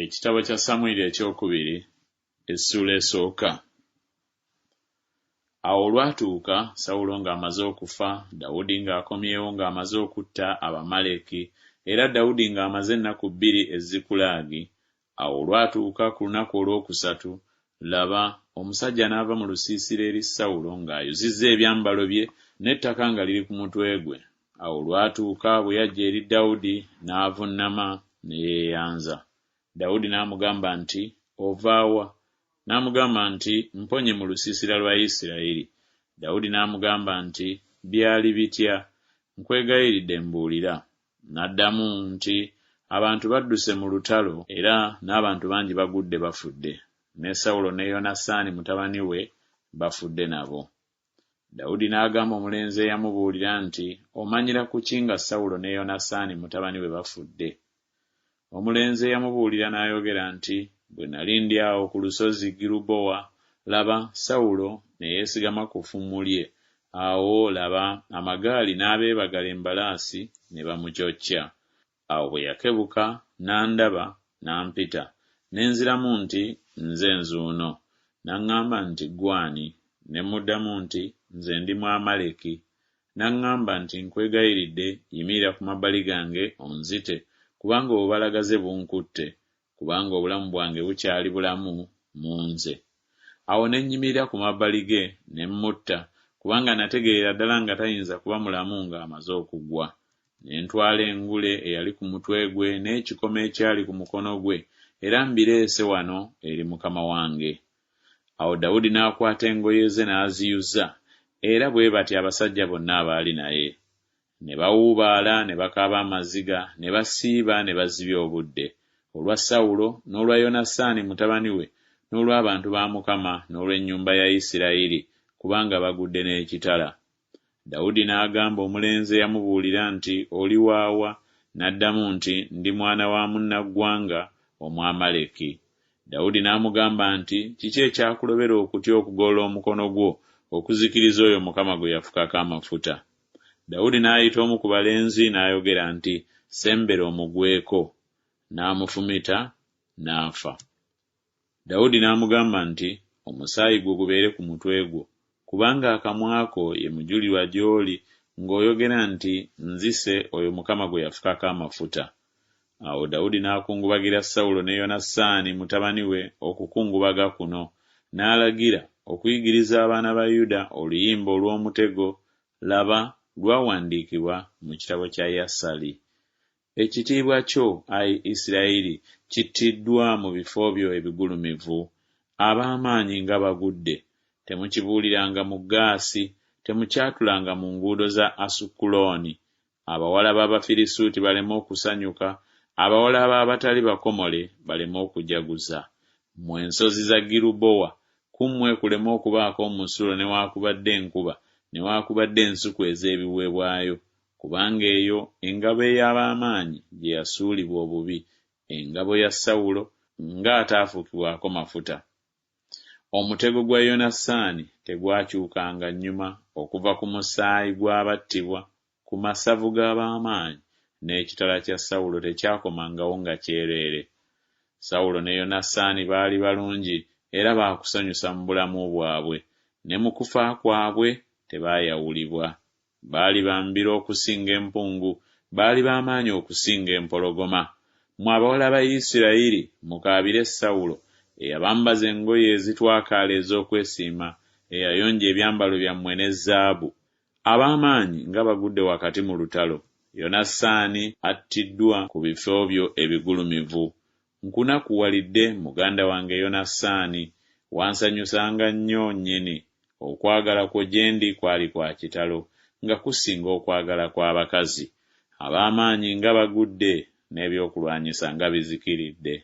Ekitabo kya Samwiri ekyokubiri essula esooka. Awo olwatuuka Sawulo ng'amaze okufa, Dawudi ng'akomyewo ng'amaze okutta Abamaleki, era Dawudi ng'amaze ennaku 2 e Zikulagi. Awo olwatuuka ku lunaku olwokusatu, laba omusajja n'ava mu lusiisira eri Sawulo ng'ayuzizza ebyambalo bye n'ettaka nga liri ku mutwe gwe. Awo olwatuuka bwe yajja eri Dawudi n'avunnama ne yeeyanza. Dawudi n'amugamba nti, "Ova wa?" N'amugamba nti, "Mponye mu lusiisira lwa Isirayiri." Dawudi n'amugamba nti, "Byali bitya? Nkwegayiridde mbuulira." N'addamu nti, "Abantu badduse mu lutalo era n'abantu bangi bagudde bafudde, ne Sawulo ne Yonasaani mutabani we bafudde nabo." Dawudi n'agamba omulenzi eyamubuulira nti, "Omanyira ku ki nga Sawulo ne Yonasaani mutabani we bafudde?" Omulenzi eyamubuulira n'ayogera nti, "Bwe nali ndi awo ku lusozi Girubowa, laba Sawulo ne yeesigama ku ffumu lye. Awo laba amagaali n'abeebagala embalaasi ne bamucocca. Awo bwe yakebuka n'andaba n'ampita. Ne nziramu nti, 'Nze nzuuno.' N'aŋŋamba nti, 'Ggwani?' Ne muddamu nti, 'Nze ndi Mwamaleki.' N'aŋŋamba nti, 'Nkwegayiridde yimirira ku mabbali gange onzite, kubanga obubalagaze bunkutte, kubanga obulamu bwange bukyali bulamu mu nze.' Awo ne nnyimirira ku mabbali ge ne mutta, kubanga nategeera ddala nga tayinza kuba mulamu ng'amaze okuggwa. Ne ntwala engule eyali ku mutwe gwe n'ekikomo ekyali ku mukono gwe, era mbireese wano eri mukama wange." Awo Dawudi n'akwata engoye ze n'aziyuza, era bwe bati abasajja bonna abaali naye. Ne bawuubaala ne bakaaba amaziga, ne basiiba ne bazibya obudde, olwa Sawulo n'olwa Yonasaani mutabani we, n'olw'abantu ba Mukama n'olw'ennyumba ya Isirayiri, kubanga bagudde n'ekitala. Dawudi n'agamba omulenzi eyamubuulira nti, "Oli waawa?" N'addamu nti, "Ndi mwana wa munnaggwanga Omwamaleki." Dawudi n'amugamba nti, "Kiki ekyakulobera okutya okugolola omukono gwo okuzikiriza oyo Mukama gwe yafukako amafuta?" Dawudi n'ayita omu ku balenzi n'ayogera nti, "Sembera omugweko." N'amufumita n'afa. Dawudi n'amugamba nti, "Omusaayi gwo gubeere ku mutwe gwo, kubanga akamwa ko ye mujulirwa gy'oli ng'oyogera nti, 'Nzise oyo Mukama gwe yafukako amafuta.'" Awo Dawudi n'akungubagira Sawulo ne Yonasaani mutabani we okukungubaga kuno, n'alagira okuyigiriza abaana ba Yuda oluyimba olw'omutego, laba lwawandiikibwa mu kitabo kya Yasali. "Ekitiibwa kyo, Ayi Isirayiri, kittiddwa mu bifo byo ebigulumivu. Ab'amaanyi nga bagudde. Temukibuuliranga mu Gaasi, temukyatulanga mu nguudo za Asukulooni. Abawala b'Abafirisuuti baleme okusanyuka, abawala b'abatali bakomole baleme okujaguza. Mmwe ensozi za Girubowa, kummwe kuleme okubaako omusulo newaakubadde enkuba, newaakubadde ensuku ez'ebiweebwayo, kubanga eyo engabo ey'ab'amaanyi gye yasuulibwa obubi, engabo ya Sawulo ng'ataafuukibwako mafuta. Omutego gwa Yonasaani tegwakyukanga nnyuma okuva ku musaayi gw'abattibwa ku masavu g'ab'amaanyi, n'ekitala kya Sawulo tekyakomangawo nga kyereere. Sawulo ne Yonasaani baali balungi era baakusanyusa mu bulamu bwabwe, ne mu kufa kwabwe tebaayawulibwa. Baali bambiro okusinga empungu, baali b'amaanyi okusinga empologoma. Mmwe abawala ba Isirayiri, mukaabire Sawulo, eyabambaza engoye ezitwakaala ez'okwesiima, eyayonja ebyambalo byammwe ne zaabu. Ab'amaanyi nga bagudde wakati mu lutalo. Yonasaani attiddwa ku bifo byo ebigulumivu. Nkunakuwalidde muganda wange Yonasaani, wansanyusanga nnyo nnyini. Okwagala kwo gye ndi kwali kwa kitalo, nga kusinga okwagala kw'abakazi. Ab'amaanyi nga bagudde, n'ebyokulwanyisa nga bizikiridde.